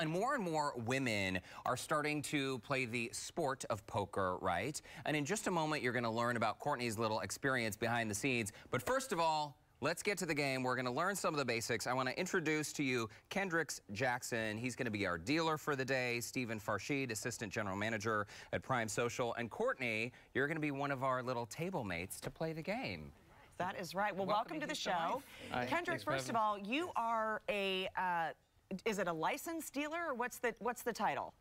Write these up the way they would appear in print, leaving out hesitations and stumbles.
and more women are starting to play the sport of poker, right? And in just a moment, you're going to learn about Courtney's little experience behind the scenes. But first of all, let's get to the game. We're going to learn some of the basics. I want to introduce to you Kendrick Jackson. He's going to be our dealer for the day. Stephen Farshid, Assistant General Manager at Prime Social. And Courtney, you're going to be one of our little table mates to play the game. That is right. Well, welcome to the show. Kendrick, first of all, you are a, is it a licensed dealer or what's the title?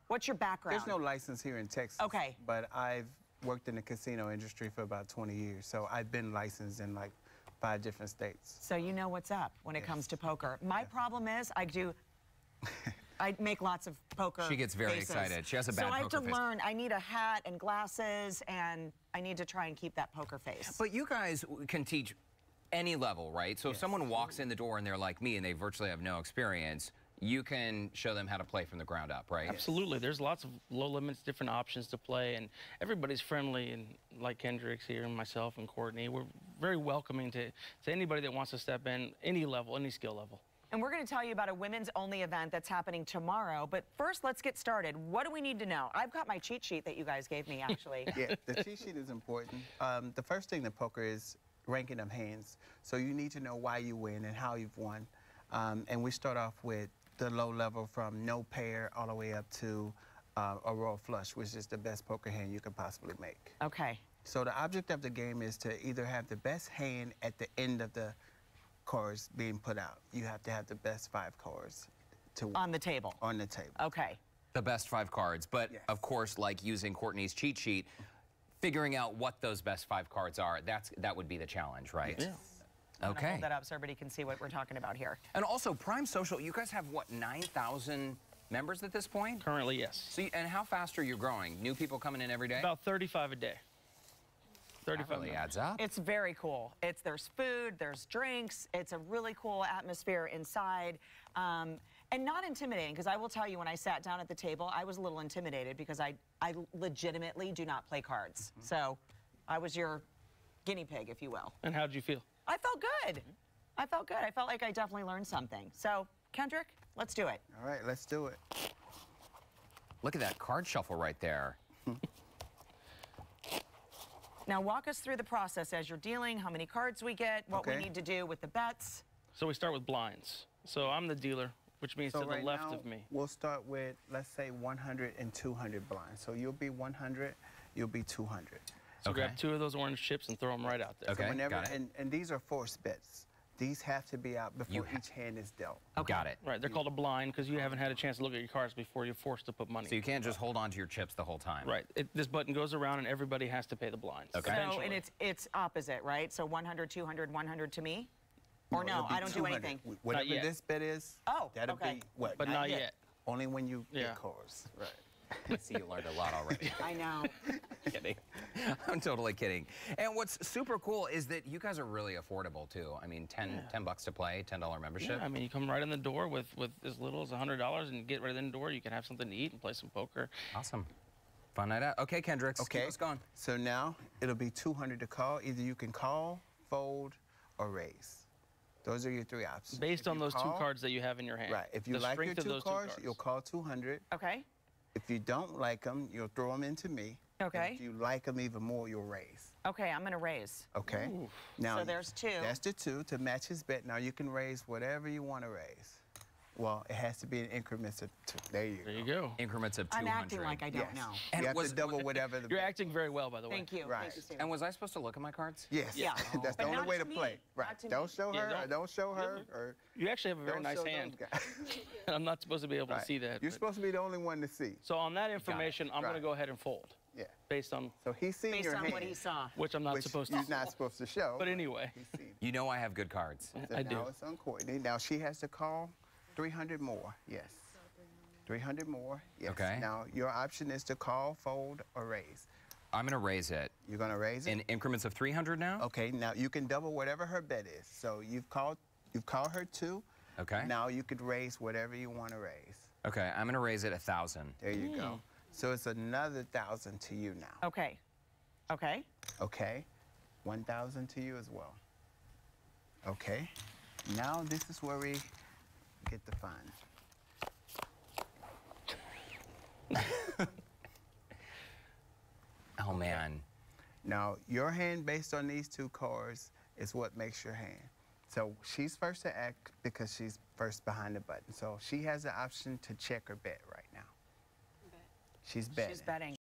What's your background? There's no license here in Texas. Okay. But I've worked in the casino industry for about 20 years. So I've been licensed in like 5 different states. So you know what's up when it comes to poker. My problem is I make lots of poker She gets very faces. excited. She has a bad poker face. So I have to learn. I need a hat and glasses, and I need to try and keep that poker face. But you guys can teach any level, right? So if someone walks in the door and they're like me and they virtually have no experience, you can show them how to play from the ground up, right? Absolutely. There's lots of low limits, different options to play, and everybody's friendly, and like Kendrick's here and myself and Courtney, we're very welcoming to anybody that wants to step in, any level, any skill level. And we're going to tell you about a women's-only event that's happening tomorrow. But first, let's get started. What do we need to know? I've got my cheat sheet that you guys gave me, actually. Yeah, the cheat sheet is important. The first thing in poker is ranking of hands. So you need to know why you win and how you've won. And we start off with the low level from no pair all the way up to a royal flush, which is the best poker hand you could possibly make. Okay. So the object of the game is to either have the best hand at the end of the cards being put out. You have to have the best 5 cards to win. On the table? On the table. Okay. The best 5 cards. But of course, like using Courtney's cheat sheet, figuring out what those best 5 cards are, that would be the challenge, right? Yeah. I'm gonna Okay. hold that up so everybody can see what we're talking about here. And also, Prime Social, you guys have, what, 9,000 members at this point? Currently, yes. So, and how fast are you growing? New people coming in every day? About 35 a day. 35 That really adds up. It's very cool. There's food, there's drinks. It's a really cool atmosphere inside. And not intimidating, because I will tell you, when I sat down at the table, I was a little intimidated because I legitimately do not play cards. So I was your guinea pig, if you will. And how'd you feel? I felt good. I felt good. I felt like I definitely learned something. So, Kendrick, let's do it. All right, let's do it. Look at that card shuffle right there. Now, walk us through the process as you're dealing, how many cards we get, what we need to do with the bets. So we start with blinds. So I'm the dealer, which means So to the right left now, of me. We'll start with, let's say, 100 and 200 blinds. So you'll be 100, you'll be 200. So grab 2 of those orange chips and throw them right out there. Okay, So whenever, got it. and these are forced bets. These have to be out before each hand is dealt. Got it. Right, they're called a blind because you haven't had a chance to look at your cards before you're forced to put money. So you can't just hold on to your chips the whole time. Right, this button goes around and everybody has to pay the blinds. Okay. So, and it's opposite, right? So 100, 200, 100 to me? Or no, it'll be I don't 200. do anything. Whatever yet. this bet is, Oh, that'll okay. be what? But not yet. Only when you get cards. Right. I see you learned a lot already. I know. Kidding. I'm totally kidding. And what's super cool is that you guys are really affordable too. I mean, 10 bucks to play, $10 membership. Yeah, I mean, you come right in the door with as little as $100 and get right in the door. You can have something to eat and play some poker. Awesome. Fun night out. Okay, Kendrick, Okay. keep us going. So now it'll be 200 to call. Either you can call, fold, or raise. Those are your 3 options. Based on those 2 cards that you have in your hand. Right. If you like your 2 cards, you'll call 200. Okay. If you don't like them, you'll throw them into me. Okay. And if you like them even more, you'll raise. Okay, I'm going to raise. Okay. Ooh. Now So there's 2. That's the 2 to match his bet. Now you can raise whatever you want to raise. Well, it has to be in increments of 2. There you go. Increments of 200. I'm acting like I don't know. And you have to double whatever the You're acting very well, by the way. Thank you. Right. Thank you, Stephen. And was I supposed to look at my cards? Yes. Yeah. That's the But only not way to to me. play. Right. Not to Don't me. show her. Yeah, Don't show her. Or You actually have a very don't nice show hand. those guys. And I'm not supposed to be able Right. to see that. You're but- supposed to be the only one to see. So on that information, I'm going to Right. go ahead and fold. Yeah. Based on So he's seen Based your on hand, what he saw. which I'm not which supposed you're to. not supposed to show. But anyway. He's seen. You know I have good cards. So I now do. it's on Courtney. Now she has to call 300 more. Yes. 300 more. Yes. Okay. Now your option is to call, fold, or raise. I'm going to raise it. You're going to raise it? In increments of 300 now? Okay. Now you can double whatever her bet is. So you've called her 2. Okay. Now you could raise whatever you want to raise. Okay, I'm going to raise it 1,000. There you go. So it's another 1,000 to you now. Okay. Okay. Okay. 1,000 to you as well. Okay. Now this is where we get the fun. Oh, man. Now, your hand based on these two cards is what makes your hand. So she's first to act because she's first behind the button. So she has the option to check or bet right now. She's betting. She's betting.